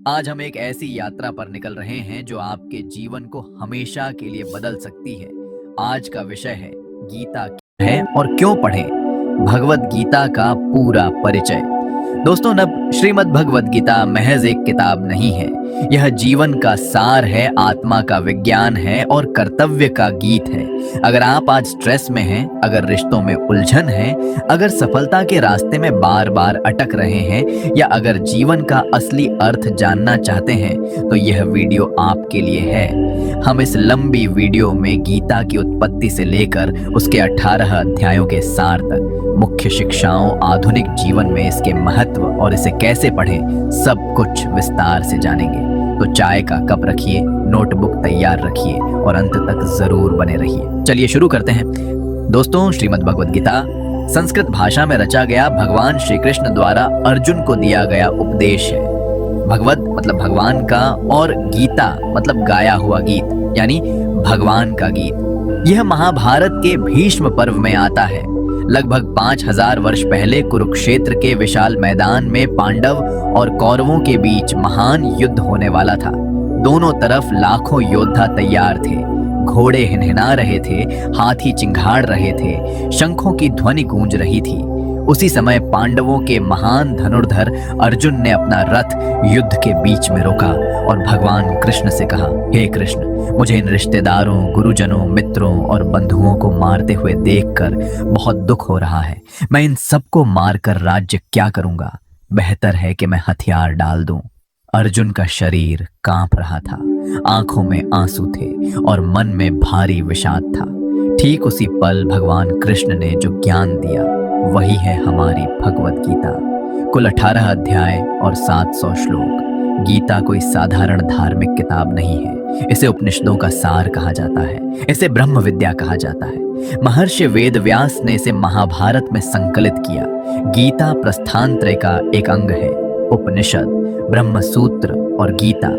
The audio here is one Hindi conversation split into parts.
आज हम एक ऐसी यात्रा पर निकल रहे हैं जो आपके जीवन को हमेशा के लिए बदल सकती है। आज का विषय है गीता क्या है और क्यों पढ़ें। भगवत गीता का पूरा परिचय। दोस्तों, नब श्रीमद् भगवत गीता महज एक किताब नहीं है। यह जीवन का सार है, आत्मा का विज्ञान है और कर्तव्य का गीत है। अगर आप आज स्ट्रेस में हैं, अगर रिश्तों में उलझन है, अगर सफलता के रास्ते में बार बार अटक रहे हैं या अगर जीवन का असली अर्थ जानना चाहते हैं, तो यह वीडियो आपके लिए है। हम इस लंबी वीडियो में गीता की उत्पत्ति से लेकर उसके 18 अध्यायों के सार तक, मुख्य शिक्षाओं, आधुनिक जीवन में इसके महत्व और इसे कैसे पढ़ें, सब कुछ विस्तार से जानेंगे। तो चाय का कप रखिए, नोटबुक तैयार रखिए और अंत तक जरूर बने रहिए। चलिए शुरू करते हैं। दोस्तों, श्रीमद् भगवत गीता संस्कृत भाषा में रचा गया भगवान श्री कृष्ण द्वारा अर्जुन को दिया गया उपदेश है। भगवत मतलब भगवान का और गीता मतलब गाया हुआ गीत, यानी भगवान का गीत। यह महाभारत के भीष्म पर्व में आता है। लगभग 5000 वर्ष पहले कुरुक्षेत्र के विशाल मैदान में पांडव और कौरवों के बीच महान युद्ध होने वाला था। दोनों तरफ लाखों योद्धा तैयार थे। घोड़े हिनहिना रहे थे, हाथी चिंघाड़ रहे थे, शंखों की ध्वनि गूंज रही थी। उसी समय पांडवों के महान धनुर्धर अर्जुन ने अपना रथ युद्ध के बीच में रोका और भगवान कृष्ण से कहा, हे कृष्ण, मुझे इन रिश्तेदारों, गुरुजनों, मित्रों और बंधुओं को मारते हुए देखकर बहुत दुख हो रहा है। मैं इन सबको मारकर राज्य क्या करूंगा? बेहतर है कि मैं हथियार डाल दूं। अर्जुन का शरीर कांप रहा था, आंखों में आंसू थे और मन में भारी विषाद था। ठीक उसी पल भगवान कृष्ण ने जो ज्ञान दिया, वही है हमारी भगवत गीता। कुल 18 अध्याय और 700 श्लोक। गीता कोई साधारण धार्मिक किताब नहीं है। इसे उपनिषदों का सार कहा जाता है, इसे ब्रह्म विद्या कहा जाता है। महर्षि वेद व्यास ने इसे महाभारत में संकलित किया। गीता प्रस्थानत्रय का एक अंग है। उपनिषद, ब्रह्म सूत्र और गीता।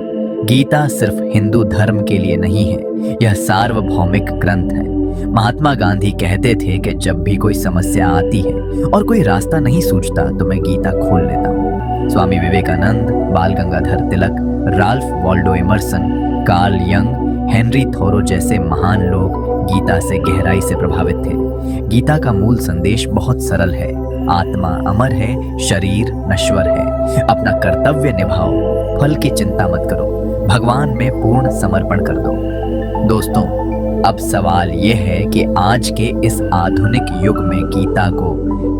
गीता सिर्फ हिंदू धर्म के लिए नहीं है, यह सार्वभौमिक ग्रंथ है। महात्मा गांधी कहते थे कि जब भी कोई समस्या आती है और कोई रास्ता नहीं सूझता, तो मैं गीता खोल लेता हूँ। Swami Vivekananda, Bal Gangadhar Tilak, Ralph Waldo Emerson, Carl Jung, Henry Thoreau जैसे महान लोग गीता से गहराई से प्रभावित थे। गीता का मूल संदेश बहुत सरल है। आत्मा अमर है, शरीर नश्वर है। अपना कर्तव्य निभाओ, फल की चिंता मत करो, भगवान में पूर्ण समर्पण कर दो। दोस्तों, अब सवाल यह है कि आज के इस आधुनिक युग में गीता को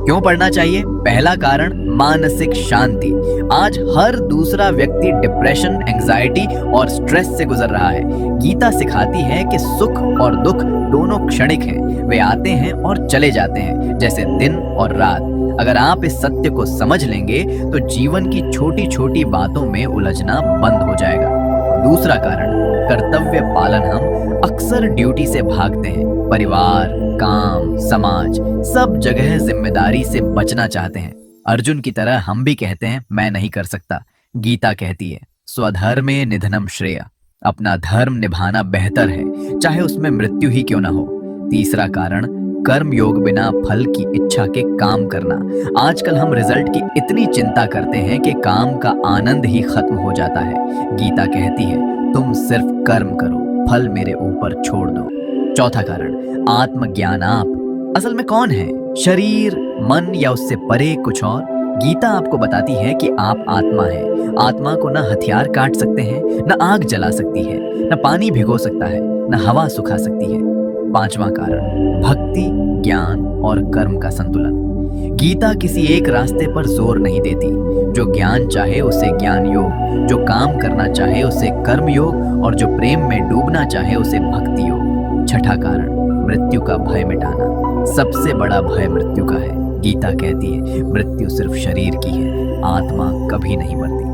क्यों पढ़ना चाहिए? पहला कारण, मानसिक शांति। आज हर दूसरा व्यक्ति डिप्रेशन, एंजाइटी और स्ट्रेस से गुजर रहा है। गीता सिखाती है कि सुख और दुख दोनों क्षणिक हैं। वे आते हैं और चले जाते हैं, जैसे दिन और रात। अगर आप इस सत्य को समझ लेंगे तो जीवन की छोटी छोटी बातों में उलझना बंद हो जाएगा। दूसरा कारण, कर्तव्य पालन। हम अक्सर ड्यूटी से भागते हैं। परिवार, काम, समाज, सब जगह जिम्मेदारी से बचना चाहते हैं। अर्जुन की तरह हम भी कहते हैं, मैं नहीं कर सकता। गीता कहती है, स्वधर्मे निधनम श्रेय। अपना धर्म निभाना बेहतर है, चाहे उसमें मृत्यु ही क्यों ना हो। तीसरा कारण, कर्म योग, बिना फल की इच्छा के काम करना। आजकल हम रिजल्ट की इतनी चिंता करते हैं कि काम का आनंद ही खत्म हो जाता है। गीता कहती है, तुम सिर्फ कर्म करो, फल मेरे ऊपर छोड़ दो। चौथा कारण, आत्मज्ञान। आप असल में कौन है? शरीर, मन या उससे परे कुछ और? गीता आपको बताती है कि आप आत्मा है। आत्मा को न हथियार काट सकते हैं, न आग जला सकती है, न पानी भिगो सकता है, न हवा सुखा सकती है। पांचवां कारण, भक्ति, ज्ञान और कर्म का संतुलन। गीता किसी एक रास्ते पर जोर नहीं देती। जो ज्ञान चाहे उसे ज्ञान योग, जो काम करना चाहे उसे कर्म योग और जो प्रेम में डूबना चाहे उसे भक्ति योग। छठा कारण, मृत्यु का भय मिटाना। सबसे बड़ा भय मृत्यु का है। गीता कहती है, मृत्यु सिर्फ शरीर की है, आत्मा कभी नहीं मरती।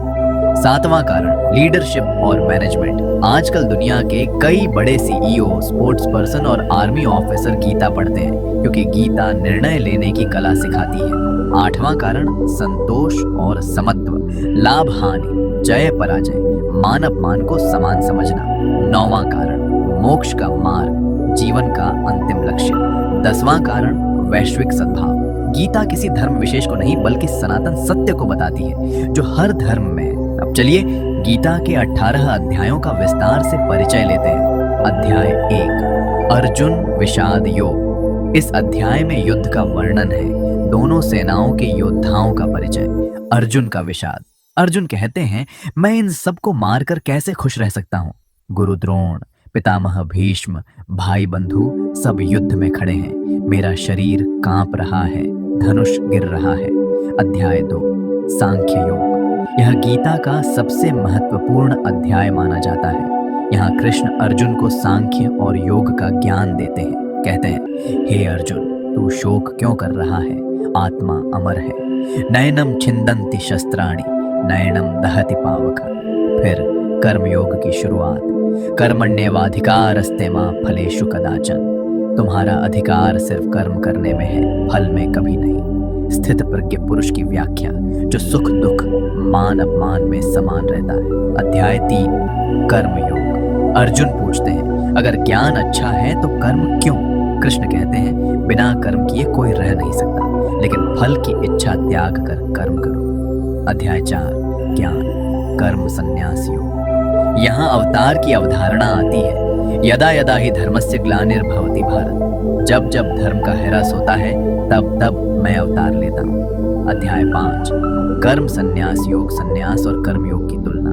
सातवां कारण, लीडरशिप और मैनेजमेंट। आजकल दुनिया के कई बड़े सीईओ, स्पोर्ट्स पर्सन और आर्मी ऑफिसर गीता पढ़ते हैं, क्योंकि गीता निर्णय लेने की कला सिखाती है। आठवां कारण, संतोष और समत्व। लाभ हानि, जय पराजय, मान अपमान को समान समझना। नौवां कारण, मोक्ष का मार्ग, जीवन का अंतिम लक्ष्य। 10वां कारण, वैश्विक सद्भाव। गीता किसी धर्म विशेष को नहीं बल्कि सनातन सत्य को बताती है जो हर धर्म में है। अब चलिए गीता के 18 अध्यायों का विस्तार से परिचय लेते हैं। अध्याय 1, अर्जुन विषाद योग। इस अध्याय में युद्ध का वर्णन है, दोनों सेनाओं के योद्धाओं का परिचय। अर्जुन का विषाद। अर्जुन कहते हैं, मैं इन सबको मारकर कैसे खुश रह सकता हूँ। गुरु द्रोण, पितामह भीष्म, भाई बंधु सब युद्ध में खड़े हैं। मेरा शरीर कांप रहा है, धनुष गिर रहा है। अध्याय 2, सांख्य योग। यह गीता का सबसे महत्वपूर्ण अध्याय माना जाता है। यहाँ कृष्ण अर्जुन को सांख्य और योग का ज्ञान देते हैं। कहते हैं, हे अर्जुन, तू शोक क्यों कर रहा है? आत्मा अमर है। नयनम छिंदन्ति शस्त्राणि, नयनम दहति पावक। फिर कर्मयोग की शुरुआत। कर्मण्येवाधिकारस्ते मा फलेषु कदाचन। तुम्हारा अधिकार सिर्फ कर्म करने में है, फल में कभी नहीं। स्थित प्रज्ञ पुरुष की व्याख्या, जो सुख दुख मान अपमान में समान रहता है। अध्याय 3, कर्मयोग। अर्जुन पूछते हैं, अगर ज्ञान अच्छा है तो कर्म क्यों? कृष्ण कहते हैं, बिना कर्म किए कोई रह नहीं सकता, लेकिन फल की इच्छा त्याग कर कर्म करो। अध्याय 4, ज्ञान कर्म संन्यास योग। यहाँ अवतार की अवधारणा आती है। यदा यदा ही धर्मस्य ग्लानिर्भवति भारत। जब जब धर्म का ह्रास होता है, तब तब मैं अवतार लेता हूँ। अध्याय 5, कर्म संन्यास योग। संन्यास और कर्म योग की तुलना,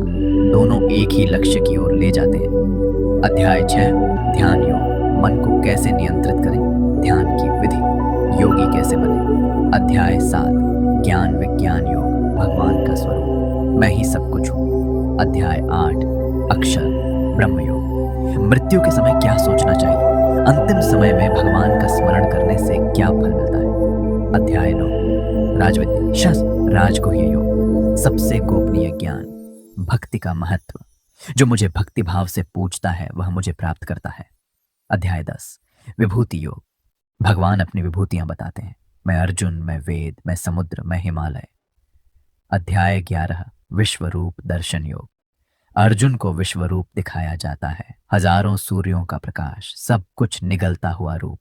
दोनों एक ही लक्ष्य की ओर ले जाते हैं। अध्याय 6, ध्यान योग। मन को कैसे नियंत्रित करें, ध्यान की विधि, योगी कैसे बने। अध्याय 7, ज्ञान विज्ञान योग। भगवान का स्वरूप, मैं ही सब कुछ हूँ। अध्याय 8, अक्षर ब्रह्म योग। मृत्यु के समय क्या सोचना चाहिए, अंतिम समय में भगवान का स्मरण करने से क्या फल मिलता है। अध्याय 9, राजविद्या शास्त्र राजगुह्य योग। सबसे गोपनीय ज्ञान, भक्ति का महत्व। जो मुझे भक्ति भाव से पूछता है वह मुझे प्राप्त करता है। अध्याय 10, विभूति योग। भगवान अपनी विभूतियां बताते हैं, मैं अर्जुन, मैं वेद, मैं समुद्र, मैं हिमालय। अध्याय 11, विश्वरूप दर्शन योग। अर्जुन को विश्वरूप दिखाया जाता है, हजारों सूर्यों का प्रकाश, सब कुछ निगलता हुआ रूप।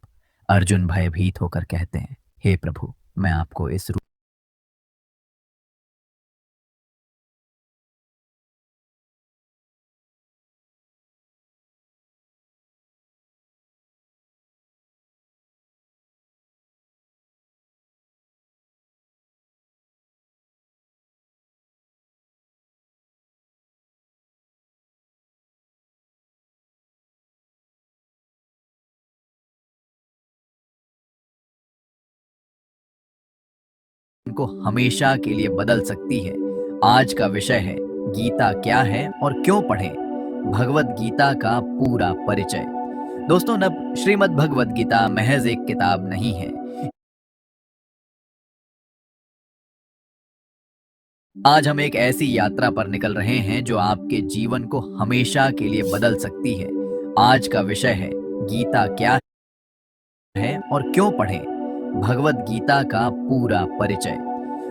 अर्जुन भयभीत होकर कहते हैं, हे प्रभु, मैं आपको इस रूप को हमेशा के लिए बदल सकती है। आज का विषय है, गीता क्या है और क्यों पढ़ें। भगवत गीता का पूरा परिचय। दोस्तों, नब श्रीमद् भगवत गीता महज एक किताब नहीं है। आज हम एक ऐसी यात्रा पर निकल रहे हैं जो आपके जीवन को हमेशा के लिए बदल सकती है। आज का विषय है, गीता क्या है और क्यों पढ़ें। भगवत गीता का पूरा परिचय।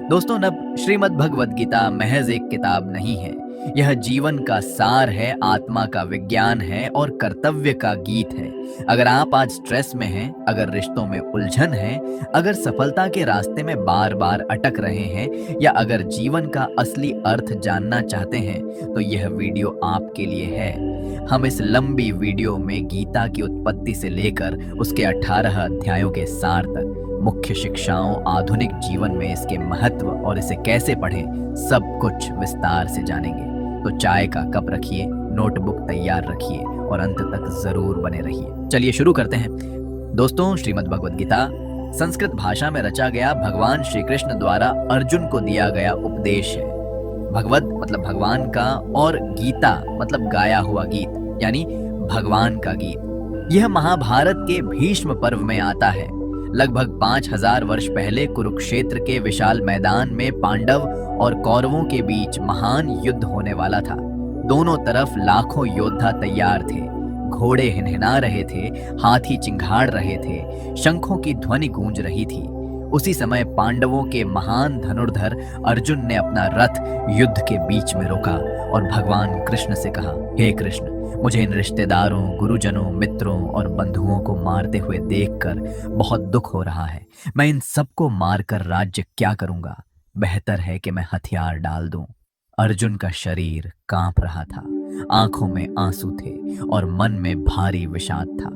दोस्तों, नब श्रीमद् भगवत गीता महज एक किताब नहीं है। यह जीवन का सार है, आत्मा का विज्ञान है और कर्तव्य का गीत है। अगर आप आज स्ट्रेस में हैं, अगर रिश्तों में उलझन है, अगर सफलता के रास्ते में बार बार अटक रहे हैं, या अगर जीवन का असली अर्थ जानना चाहते हैं, तो यह वीडियो आपके लिए है। हम इस लंबी वीडियो में गीता की उत्पत्ति से लेकर उसके 18 अध्यायों के सार तक, मुख्य शिक्षाओं, आधुनिक जीवन में इसके महत्व और इसे कैसे पढ़ें, सब कुछ विस्तार से जानेंगे। तो चाय का कप रखिए, नोटबुक तैयार रखिए और अंत तक जरूर बने रहिए। चलिए शुरू करते हैं। दोस्तों, श्रीमद् भगवत गीता संस्कृत भाषा में रचा गया भगवान श्री कृष्ण द्वारा अर्जुन को दिया गया उपदेश है। भगवत मतलब भगवान का, और गीता मतलब गाया हुआ गीत, यानी भगवान का गीत। यह महाभारत के भीष्म पर्व में आता है। लगभग 5000 वर्ष पहले कुरुक्षेत्र के विशाल मैदान में पांडव और कौरवों के बीच महान युद्ध होने वाला था। दोनों तरफ लाखों योद्धा तैयार थे, घोड़े हिनहिना रहे थे, हाथी चिंघाड़ रहे थे, शंखों की ध्वनि गूंज रही थी। उसी समय पांडवों के महान धनुर्धर अर्जुन ने अपना रथ युद्ध के बीच में रोका और भगवान कृष्ण से कहा, हे कृष्ण, मुझे इन रिश्तेदारों, गुरुजनों, मित्रों और बंधुओं को मारते हुए देखकर बहुत दुख हो रहा है। मैं इन सबको मारकर राज्य क्या करूंगा? बेहतर है कि मैं हथियार डाल दूं। अर्जुन का शरीर कांप रहा था, आंखों में आंसू थे और मन में भारी विषाद था।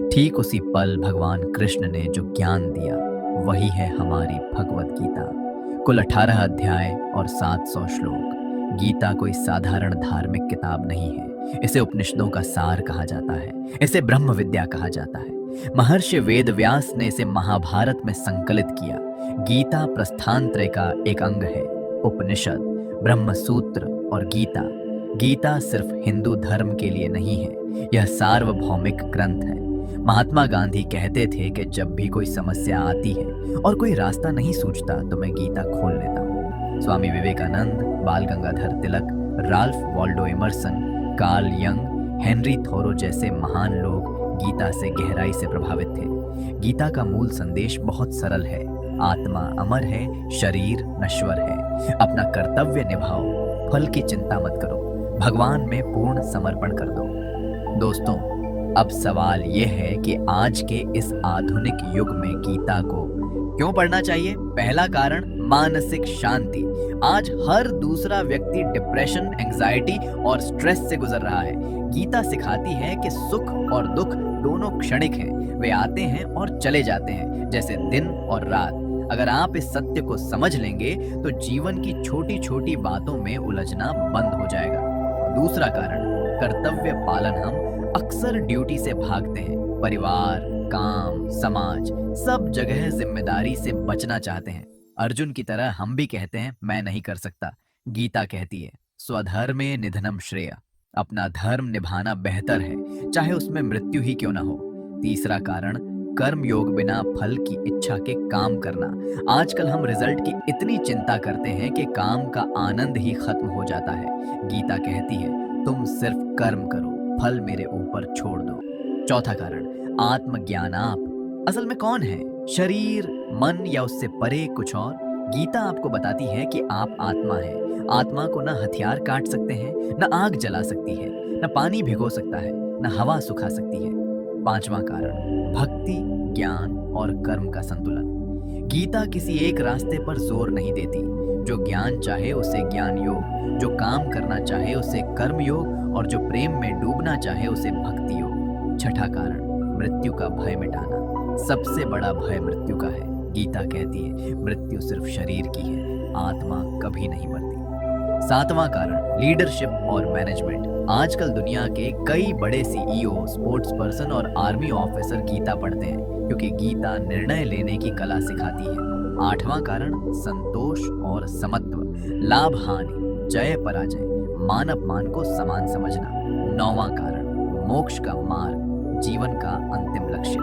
ठीक उसी पल भगवान कृष्ण ने जो ज्ञान दिया वही है हमारी भगवत गीता। कुल 18 अध्याय और 700 श्लोक। गीता कोई साधारण धार्मिक किताब नहीं है। इसे उपनिषदों का सार कहा जाता है, इसे ब्रह्म विद्या कहा जाता है। महर्षि वेद व्यास ने इसे महाभारत में संकलित किया। गीता प्रस्थानत्रय का एक अंग है। उपनिषद, ब्रह्म सूत्र और गीता। गीता सिर्फ हिंदू धर्म के लिए नहीं है, यह सार्वभौमिक ग्रंथ है। महात्मा गांधी कहते थे कि जब भी कोई समस्या आती है और कोई रास्ता नहीं सूझता तो मैं गीता खोल लेता हूँ। Swami Vivekananda, Bal Gangadhar Tilak, Ralph Waldo Emerson, Carl Jung, Henry Thoreau जैसे महान लोग गीता से गहराई से प्रभावित थे। गीता का मूल संदेश बहुत सरल है। आत्मा अमर है, शरीर नश्वर है। अपना कर्तव्य निभाओ, फल की चिंता मत करो, भगवान में पूर्ण समर्पण कर दो। दोस्तों, अब सवाल यह है कि आज के इस आधुनिक युग में गीता को क्यों पढ़ना चाहिए? पहला कारण, मानसिक शांति। आज हर दूसरा व्यक्ति डिप्रेशन, एंजाइटी और स्ट्रेस से गुजर रहा है। गीता सिखाती है कि सुख और दुख दोनों क्षणिक हैं, वे आते हैं और चले जाते हैं, जैसे दिन और रात। अगर आप इस सत्य को समझ लेंगे तो जीवन की छोटी छोटी बातों में उलझना बंद हो जाएगा। दूसरा कारण, कर्तव्य पालन। हम अक्सर ड्यूटी से भागते हैं, परिवार, काम, समाज, सब जगह जिम्मेदारी से बचना चाहते हैं। अर्जुन की तरह हम भी कहते हैं मैं नहीं कर सकता। गीता कहती है स्वधर्मे निधनम श्रेय। अपना धर्म निभाना बेहतर है, चाहे उसमें मृत्यु ही क्यों ना हो। तीसरा कारण, कर्म योग, बिना फल की इच्छा के काम करना। आजकल हम रिजल्ट की इतनी चिंता करते हैं कि काम का आनंद ही खत्म हो जाता है। गीता कहती है तुम सिर्फ कर्म करो, फल मेरे ऊपर छोड़ दो। चौथा कारण, आत्मज्ञान। आप असल में कौन है? शरीर, मन या उससे परे कुछ और? गीता आपको बताती है कि आप आत्मा है। आत्मा को ना हथियार काट सकते हैं, न आग जला सकती है, न पानी भिगो सकता है, न हवा सुखा सकती है। पांचवा कारण, भक्ति, ज्ञान और कर्म का संतुलन। गीता किसी एक रास्ते पर जोर नहीं देती। जो ज्ञान चाहे उसे ज्ञान योग, जो काम करना चाहे उसे कर्म योग और जो प्रेम में डूबना चाहे उसे भक्ति योग। छठा कारण, मृत्यु का भय मिटाना। सबसे बड़ा भय मृत्यु का है। गीता कहती है मृत्यु सिर्फ शरीर की है, आत्मा कभी नहीं मरती। सातवां कारण, लीडरशिप और मैनेजमेंट। आजकल दुनिया के कई बड़े सीईओ, स्पोर्ट्स पर्सन और आर्मी ऑफिसर गीता पढ़ते हैं क्योंकि गीता निर्णय लेने की कला सिखाती है। आठवां कारण, संतोष और समत्व। लाभ हानि, जय पराजय, मान अपमान को समान समझना। नौवां कारण, मोक्ष का मार्ग, जीवन का अंतिम लक्ष्य।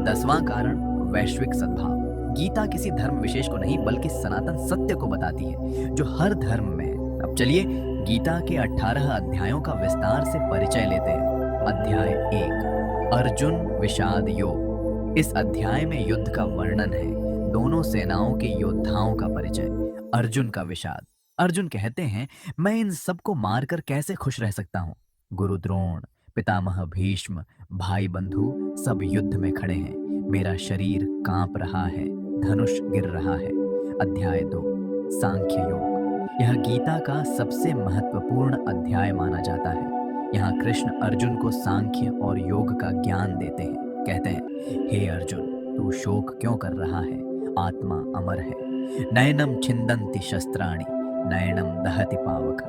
10वां कारण, वैश्विक सद्भाव। गीता किसी धर्म विशेष को नहीं बल्कि सनातन सत्य को बताती है जो हर धर्म में है। अब चलिए गीता के 18 अध्यायों का विस्तार से परिचय लेते हैं। अध्याय 1, अर्जुन विषाद योग। इस अध्याय में युद्ध का वर्णन है, दोनों सेनाओं के योद्धाओं का परिचय। अर्जुन का विषाद। अर्जुन कहते हैं मैं इन सबको मारकर कैसे खुश रह सकता हूँ। गुरु द्रोण, पितामह भीष्म, भाई बंधु सब युद्ध में खड़े हैं। मेरा शरीर कांप रहा है, धनुष गिर रहा है। अध्याय 2, सांख्य योग। यह गीता का सबसे महत्वपूर्ण अध्याय माना जाता है। यहाँ कृष्ण अर्जुन को सांख्य और योग का ज्ञान देते हैं। कहते हैं हे अर्जुन, तू शोक क्यों कर रहा है? आत्मा अमर है। नयनम छिंदन्ति शस्त्राणि, नयनम दहति पावक।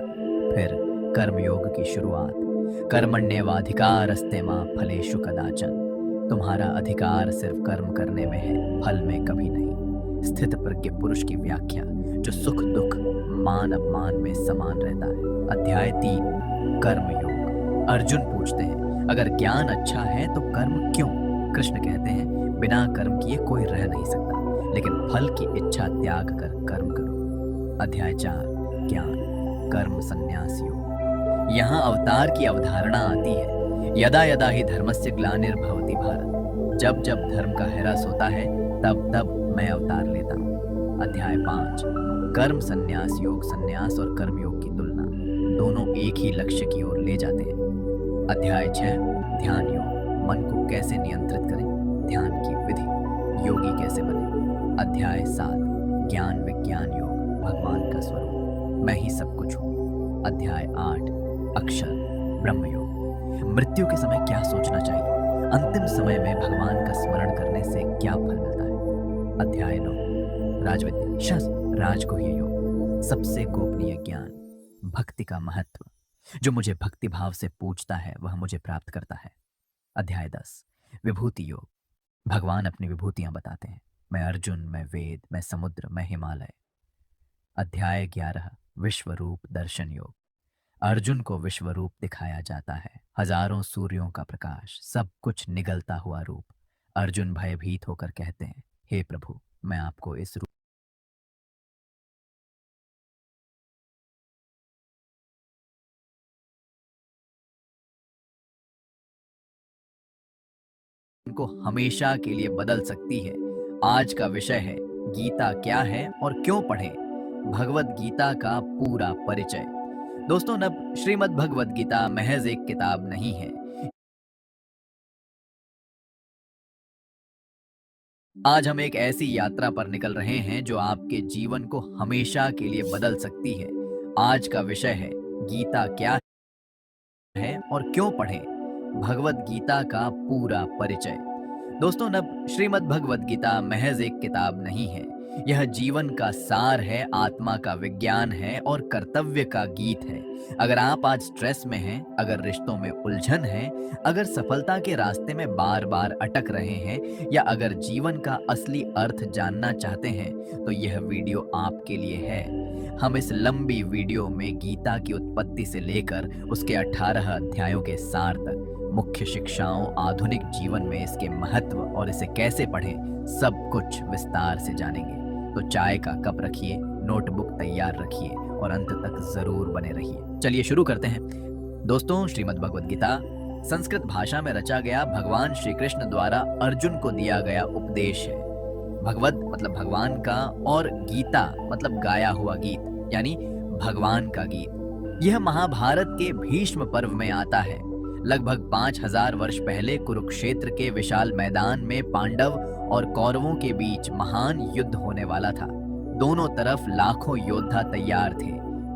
फिर कर्मयोग की शुरुआत। कर्मण्येवाधिकारस्ते मा फलेषु कदाचन। तुम्हारा अधिकार सिर्फ कर्म करने में है, फल में कभी नहीं। स्थित प्रज्ञ पुरुष की व्याख्या, जो सुख दुख, मान अपमान में समान रहता है। अध्याय 3, कर्मयोग। अर्जुन पूछते हैं अगर ज्ञान अच्छा है तो कर्म क्यों? कृष्ण कहते हैं बिना कर्म किए कोई रह नहीं सकता, लेकिन फल की इच्छा त्याग कर कर्म करो। अध्याय 4, ज्ञान, कर्म संन्यास योग। यहाँ अवतार की अवधारणा आती है। यदा यदा ही धर्मस्य ग्लानिर्भवति भारत। जब जब धर्म का ह्रास होता है तब तब मैं अवतार लेता हूँ। अध्याय 5, कर्म संन्यास योग। संन्यास और कर्म योग की तुलना, दोनों एक ही लक्ष्य की ओर ले जाते हैं। अध्याय 6, ध्यान योग। मन को कैसे नियंत्रित करें, ध्यान की विधि, योगी कैसे बने। अध्याय 7, ज्ञान विज्ञान योग। भगवान का स्वरूप, मैं ही सब कुछ हूँ। अध्याय 8 अक्षर ब्रह्मयोग। मृत्यु के समय क्या सोचना चाहिए? अंतिम समय में भगवान का स्मरण करने से क्या फल मिलता है? अध्याय 9 राजविद्या शास्त्र राजगुह्य योग। सबसे गोपनीय ज्ञान, भक्ति का महत्व। जो मुझे भक्ति भाव से पूछता है वह मुझे प्राप्त करता है। अध्याय 10 विभूति योग। भगवान अपनी विभूतियां बताते हैं। मैं अर्जुन, मैं वेद, मैं समुद्र, मैं हिमालय। अध्याय 11 विश्व रूप दर्शन योग। अर्जुन को विश्व रूप दिखाया जाता है, हजारों सूर्यों का प्रकाश, सब कुछ निगलता हुआ रूप। अर्जुन भयभीत होकर कहते हैं, हे प्रभु, मैं आपको इस रूप को हमेशा के लिए बदल सकती है। आज का विषय है गीता क्या है और क्यों पढ़ें। भगवत गीता का पूरा परिचय। दोस्तों, नब श्रीमद् भगवत गीता महज एक किताब नहीं है। आज हम एक ऐसी यात्रा पर निकल रहे हैं जो आपके जीवन को हमेशा के लिए बदल सकती है। आज का विषय है गीता क्या है और क्यों पढ़ें। भगवत गीता का पूरा परिचय। दोस्तों, नब श्रीमद् भगवत गीता महज एक किताब नहीं है। यह जीवन का सार है, आत्मा का विज्ञान है और कर्तव्य का गीत है। अगर आप आज स्ट्रेस में हैं, अगर रिश्तों में उलझन है, अगर सफलता के रास्ते में बार बार अटक रहे हैं या अगर जीवन का असली अर्थ जानना चाहते हैं तो यह वीडियो आपके लिए है। हम इस लंबी वीडियो में गीता की उत्पत्ति से लेकर उसके 18 अध्यायों के सार तक, मुख्य शिक्षाओं, आधुनिक जीवन में इसके महत्व और इसे कैसे पढ़ें, सब कुछ विस्तार से जानेंगे। तो चाय का कप रखिए, नोटबुक तैयार रखिए और अंत तक जरूर बने रहिए। चलिए शुरू करते हैं। दोस्तों, श्रीमद् भगवत गीता संस्कृत भाषा में रचा गया भगवान श्री कृष्ण द्वारा अर्जुन को दिया गया उपदेश है। भगवत मतलब भगवान का और गीता मतलब गाया हुआ गीत, यानी भगवान का गीत। यह महाभारत के भीष्म पर्व में आता है। लगभग 5000 वर्ष पहले कुरुक्षेत्र के विशाल मैदान में पांडव और कौरवों के बीच महान युद्ध होने वाला था। दोनों तरफ लाखों योद्धा तैयार थे।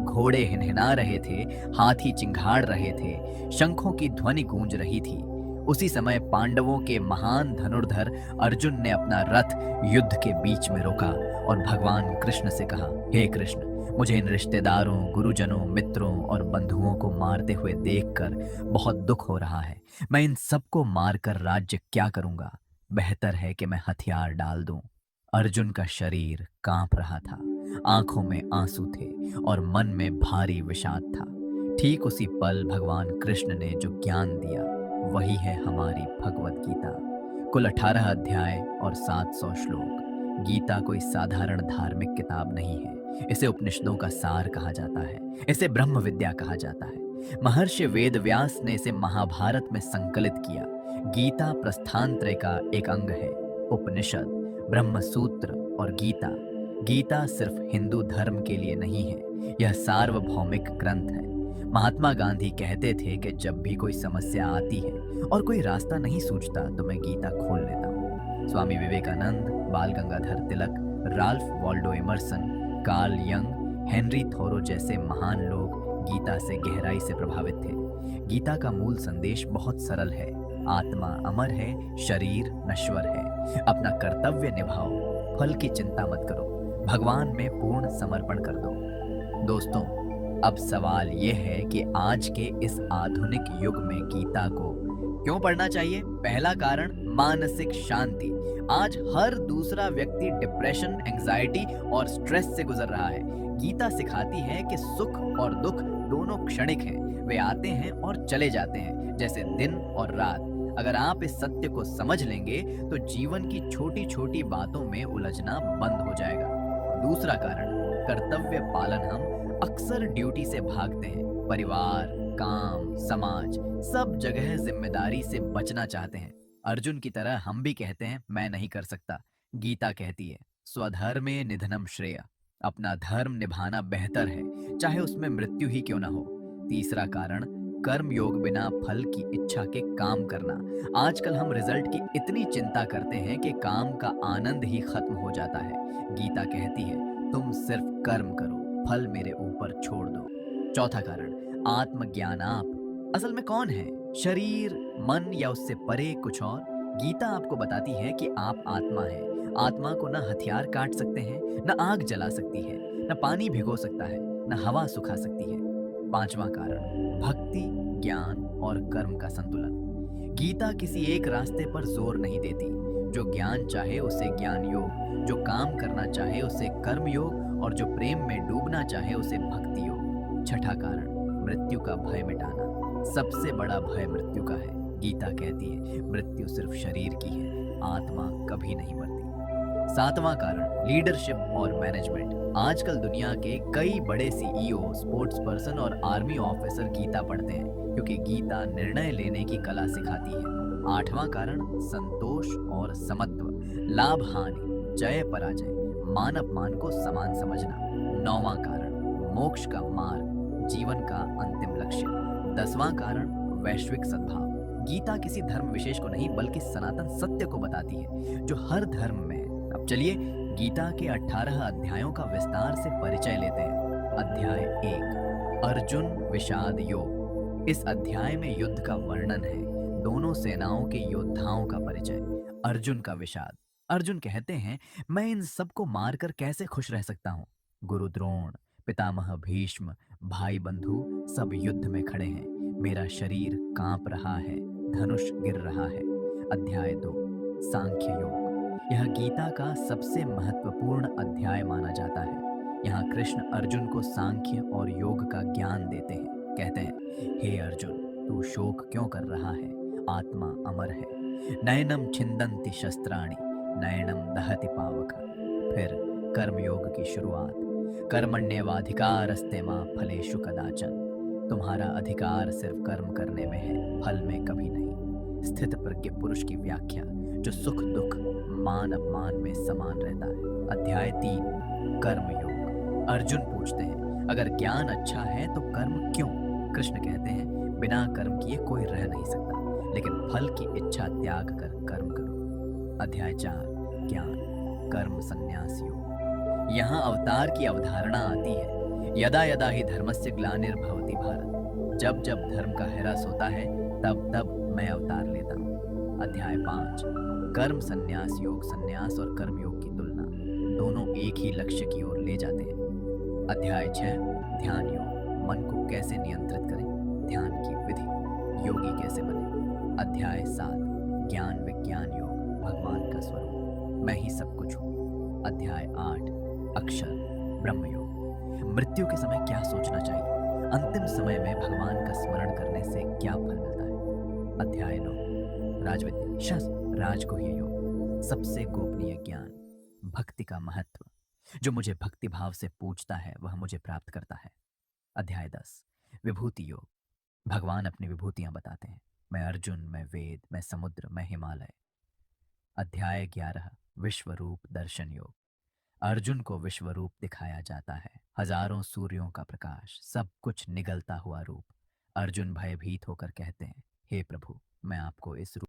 घोड़े हिनहिना रहे थे, हाथी चिंघाड़ रहे थे, शंखों की ध्वनि गूंज रही थी। उसी समय पांडवों के महान धनुर्धर अर्जुन ने अपना रथ युद्ध के बीच में रोका और भगवान कृष्ण से कहा, हे कृष्ण, मुझे इन रिश्तेदारों, गुरुजनों, मित्रों और बंधुओं को मारते हुए देखकर बहुत दुख हो रहा है। मैं इन सबको मारकर राज्य क्या करूंगा? बेहतर है कि मैं हथियार डाल दूं। अर्जुन का शरीर कांप रहा था, आंखों में आंसू थे और मन में भारी विषाद था। ठीक उसी पल भगवान कृष्ण ने जो ज्ञान दिया वही है हमारी भगवत गीता। कुल 18 अध्याय और 700 श्लोक। गीता कोई साधारण धार्मिक किताब नहीं है। इसे उपनिषदों का सार कहा जाता है। इसे ब्रह्म विद्या कहा जाता है। महर्षि वेद व्यास ने इसे महाभारत में संकलित किया। गीता प्रस्थानत्रय का एक अंग है। उपनिषद, ब्रह्म सूत्र और गीता। गीता सिर्फ हिंदू धर्म के लिए नहीं है, यह सार्वभौमिक ग्रंथ है। महात्मा गांधी कहते थे कि जब भी कोई समस्या आती है और कोई रास्ता नहीं सूझता तो मैं गीता खोल लेता हूँ। Swami Vivekananda, Bal Gangadhar Tilak, Ralph Waldo Emerson, Carl Jung, Henry Thoreau जैसे महान लोग गीता से गहराई से प्रभावित थे। गीता का मूल संदेश बहुत सरल है। आत्मा अमर है, शरीर नश्वर है। अपना कर्तव्य निभाओ, फल की चिंता मत करो, भगवान में पूर्ण समर्पण कर दो। दोस्तों, अब सवाल यह है कि आज के इस आधुनिक युग में गीता को क्यों पढ़ना चाहिए? पहला कारण, मानसिक शांति। आज हर दूसरा व्यक्ति डिप्रेशन, एंजाइटी और स्ट्रेस से गुजर रहा है। गीता सिखाती है कि सुख और दुख दोनों क्षणिक हैं। वे आते हैं और चले जाते हैं, जैसे दिन और रात। अगर आप इस सत्य को समझ लेंगे तो जीवन की छोटी छोटी बातों में उलझना बंद हो जाएगा। दूसरा कारण, कर्तव्य पालन। हम अक्सर ड्यूटी से भागते हैं। परिवार, काम, समाज, सब जगह जिम्मेदारी से बचना चाहते हैं। अर्जुन की तरह हम भी कहते हैं, मैं नहीं कर सकता। गीता कहती है, स्वधर्मे निधनम श्रेय। अपना धर्म निभाना बेहतर है, चाहे उसमें मृत्यु ही क्यों ना हो। तीसरा कारण, कर्म योग, बिना फल की इच्छा के काम करना। आजकल हम रिजल्ट की इतनी चिंता करते हैं कि काम का आनंद ही खत्म हो जाता है। गीता कहती है, तुम सिर्फ कर्म करो, फल मेरे ऊपर छोड़ दो। चौथा कारण, आत्मज्ञान। आप असल में कौन है? शरीर, मन या उससे परे कुछ और? गीता आपको बताती है कि आप आत्मा हैं। आत्मा को न हथियार काट सकते हैं, न आग जला सकती है, न पानी भिगो सकता है, न हवा सुखा सकती है। पांचवा कारण, भक्ति, ज्ञान और कर्म का संतुलन। गीता किसी एक रास्ते पर जोर नहीं देती। जो ज्ञान चाहे उसे ज्ञान योग, जो काम करना चाहे उसे कर्म योग, और जो प्रेम में डूबना चाहे उसे भक्ति योग। छठा कारण, मृत्यु का भय मिटाना। सबसे बड़ा भय मृत्यु का है। गीता कहती है मृत्यु सिर्फ शरीर की है, आत्मा कभी नहीं मरती। सातवां कारण, लीडरशिप और मैनेजमेंट। आजकल दुनिया के कई बड़े सीईओ, स्पोर्ट्स पर्सन और आर्मी ऑफिसर गीता पढ़ते हैं, क्योंकि गीता निर्णय लेने की कला सिखाती है। आठवां कारण, संतोष और समत्व। लाभ हानि, जय पराजय, मान अपमान को समान समझना। नौवां कारण, मोक्ष का मार्ग, जीवन का अंतिम लक्ष्य। दसवां कारण, वैश्विक सद्भाव। गीता किसी धर्म विशेष को नहीं बल्कि सनातन सत्य को बताती है जो हर धर्म में है। अब चलिए गीता के 18 अध्यायों का विस्तार से परिचय लेते हैं। अध्याय 1, अर्जुन विषाद योग। इस अध्याय में युद्ध का वर्णन है, दोनों सेनाओं के योद्धाओं का परिचय। अर्जुन का विषाद। अर्जुन कहते हैं, मैं इन सबको मारकर कैसे खुश रह सकता हूँ। गुरु द्रोण, पितामह भीष्म, भाई बंधु सब युद्ध में खड़े हैं। मेरा शरीर कांप रहा है, धनुष गिर रहा है। अध्याय 2, सांख्य योग। यह गीता का सबसे महत्वपूर्ण अध्याय माना जाता है। यहाँ कृष्ण अर्जुन को सांख्य और योग का ज्ञान देते हैं। कहते हैं, हे अर्जुन, तू शोक क्यों कर रहा है? आत्मा अमर है। नयनम छिंदन्ति शस्त्राणि, नयनम दहति पावक। फिर कर्मयोग की शुरुआत। कर्मण्येवाधिकारस्ते मां फलेषु कदाचन। तुम्हारा अधिकार सिर्फ कर्म करने में है, फल में कभी नहीं। स्थित प्रज्ञ पुरुष की व्याख्या, जो सुख दुख मान अपमान में समान रहता है। अध्याय 3, कर्मयोग। अर्जुन पूछते हैं, अगर ज्ञान अच्छा है तो कर्म क्यों? कृष्ण कहते हैं, बिना कर्म किए कोई रह नहीं सकता, लेकिन फल की इच्छा त्याग कर कर्म करो। अध्याय 4, ज्ञान, कर्म संन्यास योग। यहाँ अवतार की अवधारणा आती है। यदा यदा ही धर्मस्य ग्लानिर्भवति भारत। जब जब धर्म का ह्रास होता है तब तब मैं अवतार लेता हूँ। अध्याय 5, कर्म संन्यास योग। संन्यास और कर्म योग की तुलना, दोनों एक ही लक्ष्य की ओर ले जाते हैं। अध्याय 6, ध्यान योग। मन को कैसे नियंत्रित करें, ध्यान की विधि, योगी कैसे बने। अध्याय 7, ज्ञान विज्ञान योग। भगवान का स्वरूप, मैं ही सब कुछ हूँ। अध्याय 8, अक्षर ब्रह्म योग। मृत्यु के समय क्या सोचना चाहिए, अंतिम समय में भगवान का स्मरण करने से क्या फल मिलता है। अध्याय 9, राजविद्या, शस्त्र, राजगुह्य योग। सबसे गोपनीय ज्ञान, भक्ति का महत्व। जो मुझे भक्ति भाव से पूछता है वह मुझे प्राप्त करता है। अध्याय 10, विभूति योग। भगवान अपनी विभूतियां बताते हैं, मैं अर्जुन, मैं वेद, मैं समुद्र, मैं हिमालय। अध्याय 11, विश्व रूप दर्शन योग। अर्जुन को विश्व रूप दिखाया जाता है, हजारों सूर्यों का प्रकाश, सब कुछ निगलता हुआ रूप। अर्जुन भयभीत होकर कहते हैं, हे प्रभु, मैं आपको इस रूप